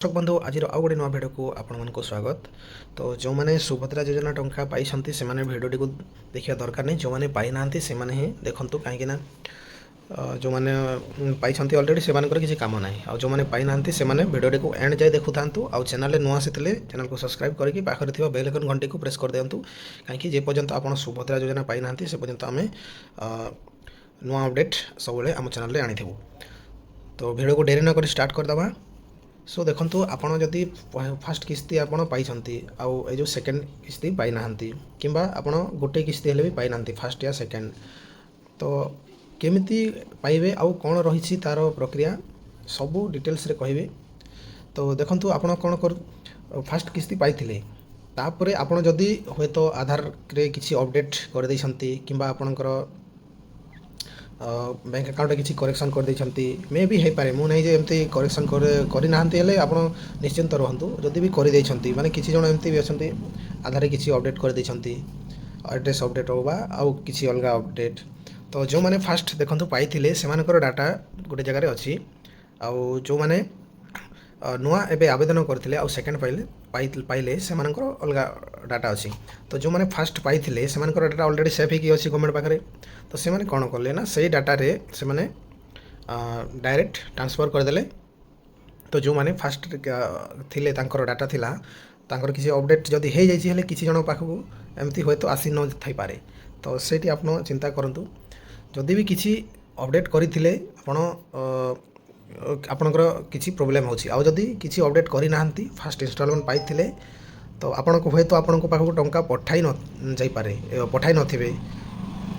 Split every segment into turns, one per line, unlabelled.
दर्शक बंधु आज आउ गोटे नुआ भिडियो को आपण मानक स्वागत। तो जो मैंने सुभद्रा योजना टंका पाई से भिडियो को देखा दरकार नहीं, जो मैंने पाई ना से ही देखु कहीं जो मैंने पाई अलरेडी से किसी काम ना आ जो मैंने पाई ना से भिडियो को एंड जाए देखु था। आउ चैनल नुआ से चैनल को सब्सक्राइब करके पाखे बेल आइकन घंटी को प्रेस कर दिंतु कहीं जे पर्यंत आप सुभद्रा योजना पाई ना से पर्यंत आम नुआ अपडेट सब आम चैनल में आनी। तो भिडियो को डेरी नक स्टार्ट करदे। सो देखो आपड़ जदि फास्ट किस्ती आपड़ पाई आउ जो सेकेंड किस्ती पाई ना कि आपड़ गोटे किस्ती हेले भी पाई ना फास्ट या सेकेंड, तो केमिति पाइबे आउ कौन रही तार प्रक्रिया सबू डिटेल्स रे कहबे। तो देखो आपड़ कौन कर फास्ट किस्ती पाई तापर आपड़ जदि हे तो आधार रे किसी अपडेट कर देछंती किंबा आपणकर बैंक अकाउंट किसी करेक्शन कर देछंती मे भी हो पारे, मु नहीं जे एमती करेक्शन करना आप निश्चिंत रहतु। जदि भी कर देछंती माने किसी जन एमती भी अच्छे आधार किसी अपडेट कर देछंती, एड्रेस अपडेट होगा आउ किसी अलग अपडेट। तो जो मैंने फास्ट देखो पाई से डाटा गोटे जगार अच्छी आउ जो मैंने नुआ एबे आवेदन करते आउ सेकेंड पाइले से अलग डाटा अच्छी। तो जो मैंने फास्ट पाई से डाटा ऑलरेडी सेव होगी अच्छी गवर्नमेंट पाखे। तो से मैंने कौन कले ना से डाटा रे से मैंने डायरेक्ट ट्रांसफर करदे। तो जो मैंने फास्ट थिले तांकर डाटा थिला तांकर किसी अपडेट जदि हो जाए किसी जन पाखक एमती हे तो आसी न थी पारे। तो सेठी आपन चिंता करंतु जदि भी किसी अपडेट करथिले आपणकर किसी प्रोब्लेम होची आउ जदि किसी अपडेट करना फास्ट इंस्टॉलमेंट पाई तो आपण को हे तो आपण पाखक टंका पठाई न जाई पारे, पठाई नथिबे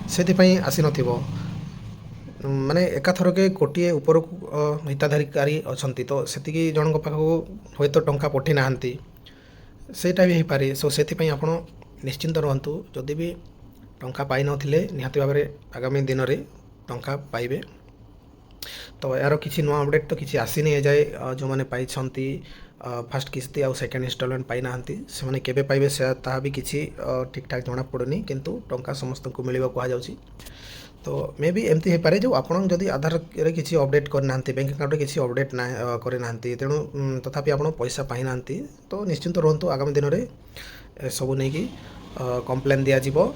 से आसी नथिबो माने एकाथरके गोटे ऊपर हिताधिकारी अच्छा। तो से जन पाखक हे तो टंका पठे ना सेटा भी हो पारे। सो से आप निश्चिंत रहतु जदि भी टंका पाई नथिले निहाती भाव में आगामी दिन में टंका पाइबे। तो यार किसी नुआ अपडेट तो किसी आसी नहीं जाए जो मैंने पाई फास्ट किस्ती आउ सेकेंड इंस्टॉलमेंट पाई ना से मैंने केबे पाइबे से ताहा भी किसी ठीक ठाक जना पड़ुनी, किंतु टंका समस्त को मिलवा कहा जाउची। तो मे भी एमती हो पारे जो आपन जदि आधार रे किसी अपडेट करना बैंक अकाउंट किसी अपडेट ना करना तेणु तथापि आप पैसा पाई ना तो निश्चिंत रहतु आगामी दिन में सब नहीं कि कंप्लेन दिया जीवो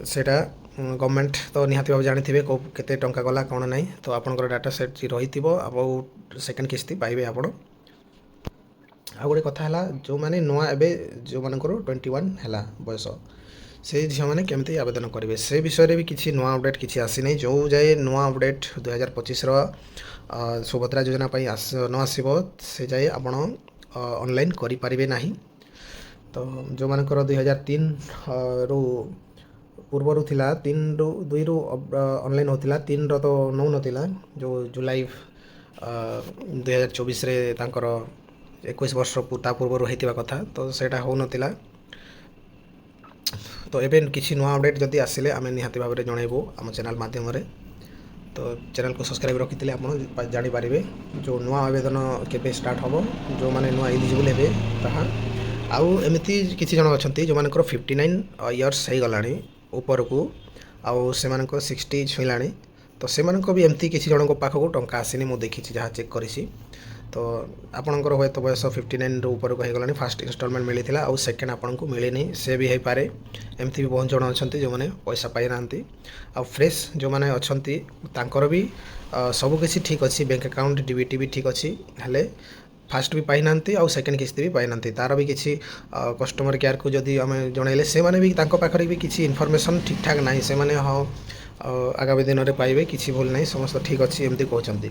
सेटा गवर्नमेंट तो निहाती भाव जानी केते टंका गला कौन ना। तो आपंकर डाटा सेट रही सेकेंड किस्ती पाइबे आपण। आ गोटे कथा है जो मैंने नुआ एवं जो मानकर 21 है बयस से झील मैंने केमती आवेदन करेंगे से विषय भी किसी नुआ अपडेट किसी आसी नहीं। जो जाए नुआ अपडेट 2025 सुभद्रा योजना न आसो से जाए आप ऑनलाइन करें ना। तो जो मानकर 2003 रु पूर्वर थिला 3 रु ऑनलाइन होता 3 तो नौ नथिला जो जुलाई 2024 रे तांकर 21 वर्ष पूर्वर होता कथा तो सेटा हो नथिला। तो एवं किसी नुआ अपडेट जदि आसिले आम निहाती भाव में जनइबू आम चैनल माध्यम। तो चैनल को सब्सक्राइब रखी आप जानीपारे जो नुआ आवेदन केबे स्टार्ट हम जो मैंने नुआ एलिजिबल हे ताहा आउ एमती किसी जन अच्छा जो मान 59 इयर्स हो गला ऊपर को आउ से 60 छुईला। तो से भी एमती किसी जन पाखक टंका आसनी मुझे देखी जहाँ चेक करी। तो आपणकर हे तो बयस 59 रु ऊपर को होगला फास्ट इंस्टॉलमेंट मिलता आउ सेकेंड आपन को मिलनी से भी हो पारे। एमती भी बहुत जन अच्छा जो मैंने पैसा पाई ना आ फ्रेश जो मैंने अच्छा तांकर भी सबकिछि ठीक अच्छी बैंक अकाउंट डीबीटी भी ठीक अच्छी हेले फास्ट भी पाई ना आउ सेकेंड किस्ती भी पाई ना तार भी किसी कस्टमर केयर को जदि आम जनइले से माने भी तांको पाखरे भी किसी इनफॉरमेशन ठीक ठाक ना से माने हाँ आगामी दिन में पाइबे किसी भूल ना समस्त ठीक अच्छी एमती कहते।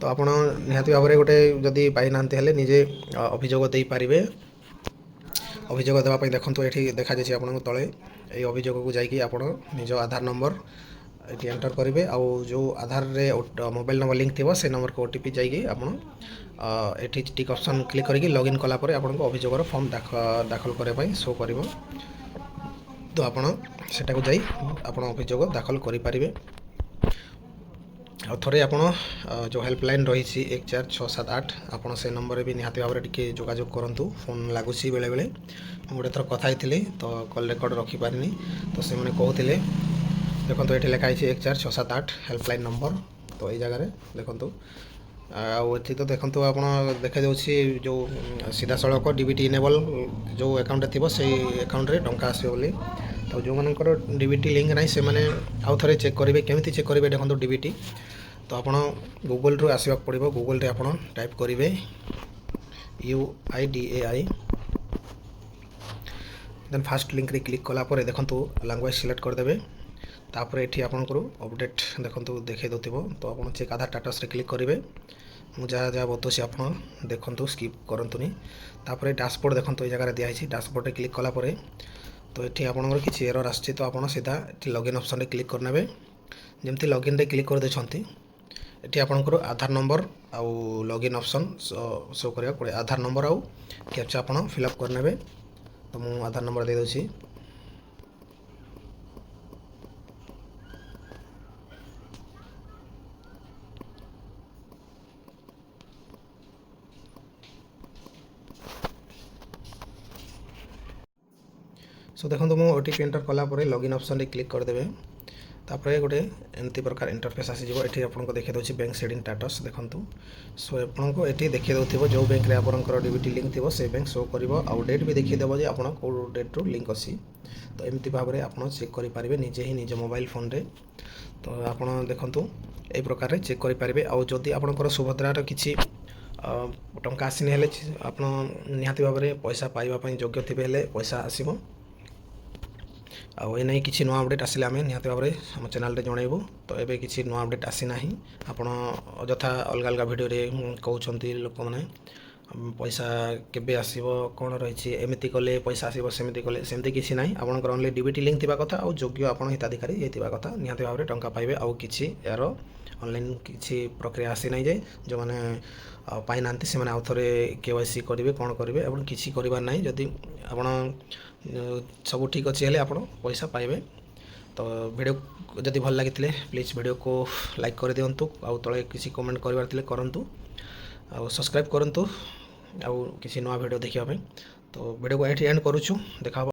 तो आप निहाती भाव में गोटे जदि पाई ना निजे अभियोग दे पारे। अभियोग देवाई देखो ये देखा जाए आपको तले ये अभियोग को जाकि आप निज आधार नंबर ये एंटर करेंगे आउ जो आधार रे मोबाइल नंबर लिंक थी से नंबर को ओटीपी जाकि आप टिक ऑप्शन क्लिक करके लॉगिन कलापर आपको अभियोगर फॉर्म दाखल करने शो कर। तो आप अभियोग दाखल करें। थे आप जो हेल्पलाइन रही 14678 आप से नंबर भी निहाती भाव में जोगाजोग करूँ। फोन लगुच बेले बेले गोटे थर कथी तो कल रेकर्ड रखिपारे। तो से मैंने कहते देखो ये लिखाई 14678 हेल्पलाइन नंबर। तो ये जगह देखो ଆଉ ଏଠି ତ ଦେଖନ୍ତୁ ଆପଣ ଦେଖାଯାଉଛି ଯେଉଁ ସିଧାସଳଖ ଡିବିଟି ଇନେବଲ୍ ଯେଉଁ ଆକାଉଣ୍ଟରେ ଥିବ ସେଇ ଆକାଉଣ୍ଟରେ ଟଙ୍କା ଆସିବ ବୋଲି। ତ ଯେଉଁମାନଙ୍କର ଡିବିଟି ଲିଙ୍କ୍ ନାହିଁ ସେମାନେ ଆଉ ଥରେ ଚେକ୍ କରିବେ। କେମିତି ଚେକ୍ କରିବେ ଦେଖନ୍ତୁ ଡିବିଟି। ତ ଆପଣ ଗୁଗଲରୁ ଆସିବାକୁ ପଡ଼ିବ। ଗୁଗଲରେ ଆପଣ ଟାଇପ୍ କରିବେ UIDAI, ଦେନ୍ ଫାଷ୍ଟ ଲିଙ୍କରେ କ୍ଲିକ୍ କଲା ପରେ ଦେଖନ୍ତୁ ଲାଙ୍ଗୁଏଜ୍ ସିଲେକ୍ଟ କରିଦେବେ। ତାପରେ ଏଠି ଆପଣଙ୍କର ଅପଡ଼େଟ୍ ଦେଖନ୍ତୁ ଦେଖାଇ ଦେଉଥିବ। ତ ଆପଣ ଚେକ୍ ଆଧାର ଷ୍ଟାଟସ୍ରେ କ୍ଲିକ୍ କରିବେ। ମୁଁ ଯାହା ଯାହା ବତାଉଛି ଆପଣ ଦେଖନ୍ତୁ, ସ୍କିପ୍ କରନ୍ତୁନି। ତାପରେ ଡ୍ୟାସବୋର୍ଡ଼ ଦେଖନ୍ତୁ ଏଇ ଜାଗାରେ ଦିଆହେଇଛି। ଡ୍ୟାସବୋର୍ଡ଼ରେ କ୍ଲିକ୍ କଲା ପରେ ତ ଏଠି ଆପଣଙ୍କର କିଛି ଏରର୍ ଆସିଛି, ତ ଆପଣ ସିଧା ଏଠି ଲଗ୍ଇନ୍ ଅପସନ୍ରେ କ୍ଲିକ୍ କରିନେବେ। ଯେମିତି ଲଗ୍ଇନ୍ରେ କ୍ଲିକ୍ କରିଦେଇଛନ୍ତି, ଏଠି ଆପଣଙ୍କର ଆଧାର ନମ୍ବର ଆଉ ଲଗ୍ଇନ୍ ଅପସନ୍ ଶୋ କରିବାକୁ ପଡ଼ିବ। ଆଧାର ନମ୍ବର ଆଉ କ୍ୟାପ୍ଚା ଆପଣ ଫିଲ୍ଅପ୍ କରିନେବେ। ତ ମୁଁ ଆଧାର ନମ୍ବର ଦେଇଦେଉଛି। ସୋ ଦେଖନ୍ତୁ ମୁଁ OTP ଏଣ୍ଟର୍ କଲା ପରେ ଲଗ୍ଇନ୍ ଅପସନ୍ରେ କ୍ଲିକ୍ କରିଦେବେ। ତାପରେ ଗୋଟେ ଏମିତି ପ୍ରକାର ଇଣ୍ଟରଫେସ୍ ଆସିଯିବ। ଏଠି ଆପଣଙ୍କୁ ଦେଖାଇ ଦେଉଛି ବ୍ୟାଙ୍କ ସେଡ଼ିଂ ଷ୍ଟାଟସ୍ ଦେଖନ୍ତୁ। ସୋ ଆପଣଙ୍କୁ ଏଠି ଦେଖାଇ ଦେଉଥିବ ଯେଉଁ ବ୍ୟାଙ୍କରେ ଆପଣଙ୍କର ଡିବିଟି ଲିଙ୍କ୍ ଥିବ ସେ ବ୍ୟାଙ୍କ ଶୋ କରିବ, ଆଉ ଡେଟ୍ ବି ଦେଖାଇ ଦେବ ଯେ ଆପଣ କେଉଁ ଡେଟ୍ରୁ ଲିଙ୍କ୍ ଅଛି। ତ ଏମିତି ଭାବରେ ଆପଣ ଚେକ୍ କରିପାରିବେ ନିଜେ ହିଁ ନିଜ ମୋବାଇଲ ଫୋନରେ। ତ ଆପଣ ଦେଖନ୍ତୁ ଏହି ପ୍ରକାରରେ ଚେକ୍ କରିପାରିବେ। ଆଉ ଯଦି ଆପଣଙ୍କର ସୁଭଦ୍ରାର କିଛି ଟଙ୍କା ଆସିନି ହେଲେ ଆପଣ ନିହାତି ଭାବରେ ପଇସା ପାଇବା ପାଇଁ ଯୋଗ୍ୟ ଥିବେ, ହେଲେ ପଇସା ଆସିବ। ଆଉ ଏ ନେଇ କିଛି ନୂଆ ଅପଡ଼େଟ୍ ଆସିଲେ ଆମେ ନିହାତି ଭାବରେ ଆମ ଚ୍ୟାନେଲରେ ଜଣାଇବୁ। ତ ଏବେ କିଛି ନୂଆ ଅପଡ଼େଟ୍ ଆସିନାହିଁ। ଆପଣ ଅଯଥା ଅଲଗା ଅଲଗା ଭିଡ଼ିଓରେ କହୁଛନ୍ତି ଲୋକମାନେ ପଇସା କେବେ ଆସିବ, କ'ଣ ରହିଛି, ଏମିତି କଲେ ପଇସା ଆସିବ, ସେମିତି କଲେ, ସେମିତି କିଛି ନାହିଁ। ଆପଣଙ୍କର ଓନ୍ଲି ଡିବିଟି ଲିଙ୍କ୍ ଥିବା କଥା ଆଉ ଯୋଗ୍ୟ ଆପଣ ହିତାଧିକାରୀ ହେଇଥିବା କଥା, ନିହାତି ଭାବରେ ଟଙ୍କା ପାଇବେ। ଆଉ କିଛି ଏହାର ଅନଲାଇନ୍ କିଛି ପ୍ରକ୍ରିୟା ଆସିନାହିଁ ଯେ ଯେଉଁମାନେ ପାଇନାହାନ୍ତି ସେମାନେ ଆଉ ଥରେ KYC କରିବେ, କ'ଣ କରିବେ, ଆପଣ କିଛି କରିବାର ନାହିଁ। ଯଦି ଆପଣ ସବୁ ଠିକ୍ ଅଛି ହେଲେ ଆପଣ ପଇସା ପାଇବେ। ତ ଭିଡ଼ିଓ ଯଦି ଭଲ ଲାଗିଥିଲେ ପ୍ଲିଜ୍ ଭିଡ଼ିଓକୁ ଲାଇକ୍ କରିଦିଅନ୍ତୁ, ଆଉ ତଳେ କିଛି କମେଣ୍ଟ କରିବାର ଥିଲେ କରନ୍ତୁ, ଆଉ ସବସ୍କ୍ରାଇବ୍ କରନ୍ତୁ ଆଉ କିଛି ନୂଆ ଭିଡ଼ିଓ ଦେଖିବା ପାଇଁ। ତ ଭିଡ଼ିଓକୁ ଏଠି ଏଣ୍ଡ କରୁଛୁ, ଦେଖା